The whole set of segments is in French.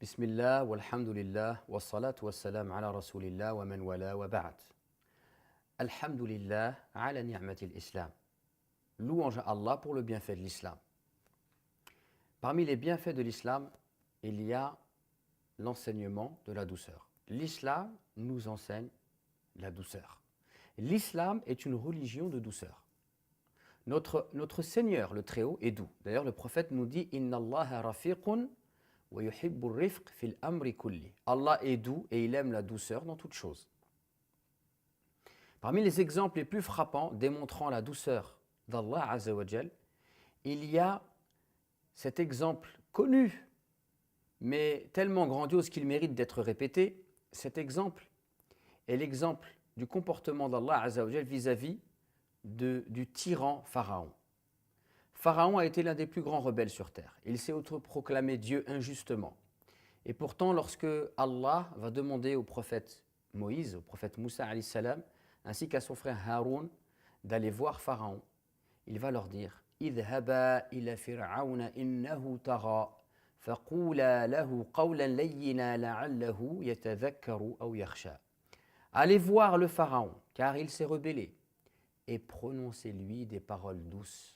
بسم الله والحمد لله والصلاة والسلام على رسول الله ومن والاه وبعد. الحمد لله على نعمة الإسلام. Louange à Allah pour le bienfait de l'islam. Parmi les bienfaits de l'islam, il y a l'enseignement de la douceur. L'islam nous enseigne la douceur. L'islam est une religion de douceur. Notre Seigneur, le Très-Haut, est doux. D'ailleurs, le prophète nous dit « Inna Allaha rafiqun wa yuhibbu rifq fil amri kulli » Allah est doux et il aime la douceur dans toutes choses. Parmi les exemples les plus frappants démontrant la douceur d'Allah Azza wa Jal, il y a cet exemple connu, mais tellement grandiose qu'il mérite d'être répété. Cet exemple est l'exemple du comportement d'Allah Azza wa Jal vis-à-vis du tyran Pharaon. Pharaon a été l'un des plus grands rebelles sur terre. Il s'est autoproclamé Dieu injustement. Et pourtant, lorsque Allah va demander au prophète Moïse, au prophète Moussa alayhi salam, ainsi qu'à son frère Haroun, d'aller voir Pharaon, il va leur dire « Idhaba ila fir'auna innahu tagha, faqula lahu qawlan layyina la'allahu yatadhakkaru aw yakhsha » Allez voir le Pharaon, car il s'est rebellé, et prononcez-lui des paroles douces.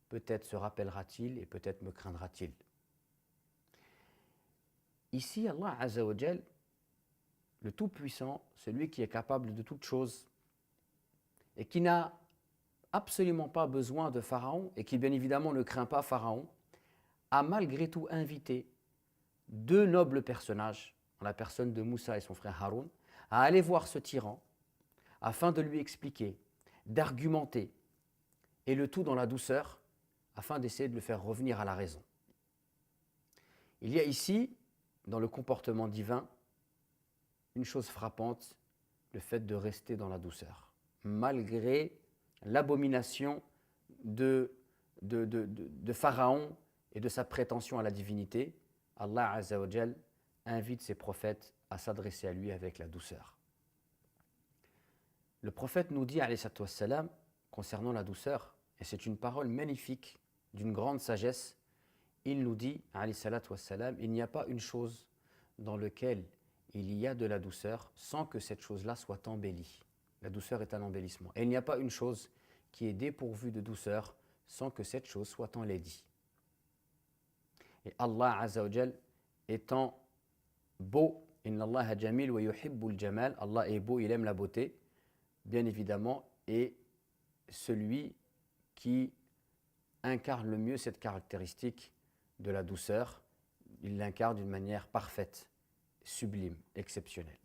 Peut-être se rappellera-t-il et peut-être me craindra-t-il. Ici, Allah Azza wa Jal, le Tout-Puissant, celui qui est capable de toutes choses et qui n'a absolument pas besoin de Pharaon et qui bien évidemment ne craint pas Pharaon, a malgré tout invité deux nobles personnages, en la personne de Moussa et son frère Haroun, à aller voir ce tyran afin de lui expliquer, d'argumenter, et le tout dans la douceur, afin d'essayer de le faire revenir à la raison. Il y a ici, dans le comportement divin, une chose frappante, le fait de rester dans la douceur. Malgré l'abomination de Pharaon et de sa prétention à la divinité, Allah Azza wa Jal invite ses prophètes à s'adresser à lui avec la douceur. Le prophète nous dit, alayhi salatu wassalam, concernant la douceur, et c'est une parole magnifique, d'une grande sagesse, il nous dit, alayhi salatu wassalam, il n'y a pas une chose dans laquelle il y a de la douceur sans que cette chose-là soit embellie. La douceur est un embellissement. Et il n'y a pas une chose qui est dépourvue de douceur sans que cette chose soit enlaidie. Et Allah Azza wa Jal étant beau, inna Allaha jamil wa yuhibbul jamal, Allah est beau, il aime la beauté, bien évidemment, et celui qui incarne le mieux cette caractéristique de la douceur, il l'incarne d'une manière parfaite, sublime, exceptionnelle.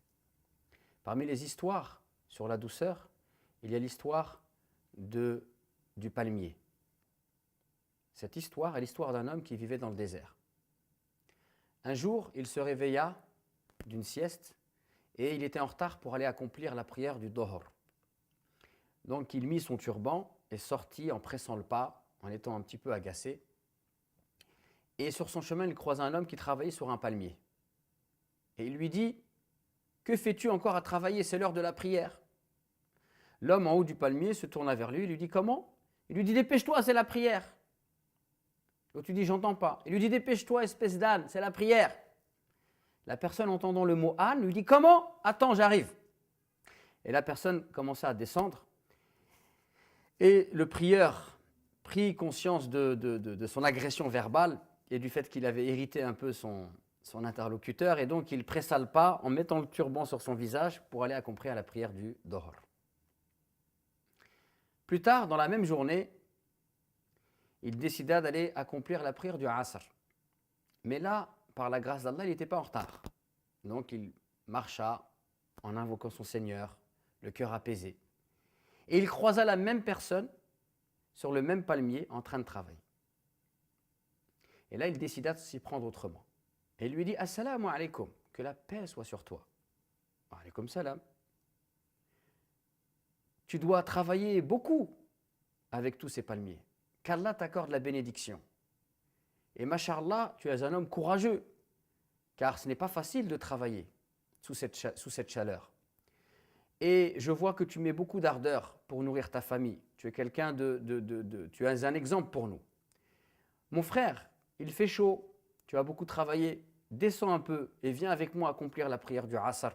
Parmi les histoires sur la douceur, il y a l'histoire du palmier. Cette histoire est l'histoire d'un homme qui vivait dans le désert. Un jour, il se réveilla d'une sieste et il était en retard pour aller accomplir la prière du Dohor. Donc il mit son turban et sortit en pressant le pas, en étant un petit peu agacé. Et sur son chemin, il croisa un homme qui travaillait sur un palmier. Et il lui dit « Que fais-tu encore à travailler? C'est l'heure de la prière. » L'homme en haut du palmier se tourna vers lui et lui dit « Comment ?» Il lui dit « Dépêche-toi, c'est la prière. » L'autre lui dit « J'entends pas. » Il lui dit « Dépêche-toi, espèce d'âne, c'est la prière. » La personne entendant le mot âne lui dit « Comment? Attends, j'arrive. » Et la personne commença à descendre. Et le prieur prit conscience de son agression verbale et du fait qu'il avait irrité un peu son interlocuteur, et donc il pressa le pas en mettant le turban sur son visage pour aller accomplir la prière du Dohor. Plus tard, dans la même journée, il décida d'aller accomplir la prière du Asr. Mais là, par la grâce d'Allah, il n'était pas en retard. Donc il marcha en invoquant son Seigneur, le cœur apaisé. Et il croisa la même personne sur le même palmier en train de travailler. Et là, il décida de s'y prendre autrement. Et il lui dit « Assalamu alaikum, que la paix soit sur toi. » « Alaykum salam. » Tu dois travailler beaucoup avec tous ces palmiers. Qu'Allah t'accorde la bénédiction. Et mashallah, tu es un homme courageux, car ce n'est pas facile de travailler sous cette chaleur. Et je vois que tu mets beaucoup d'ardeur pour nourrir ta famille. Tu es quelqu'un tu es un exemple pour nous. Mon frère, il fait chaud, tu as beaucoup travaillé. descends un peu et viens avec moi accomplir la prière du Asr.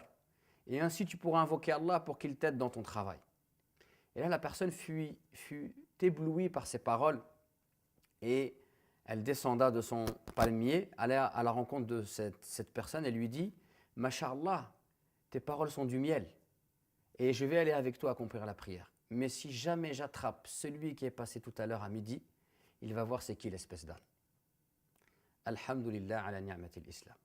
Et ainsi tu pourras invoquer Allah pour qu'il t'aide dans ton travail. Et là, la personne fut éblouie par ces paroles et elle descenda de son palmier, alla à la rencontre de cette personne et lui dit « Masha'Allah, tes paroles sont du miel et je vais aller avec toi accomplir la prière. Mais si jamais j'attrape celui qui est passé tout à l'heure à midi, il va voir c'est qui l'espèce d'âne. » Alhamdulillah ala ni'matil islam.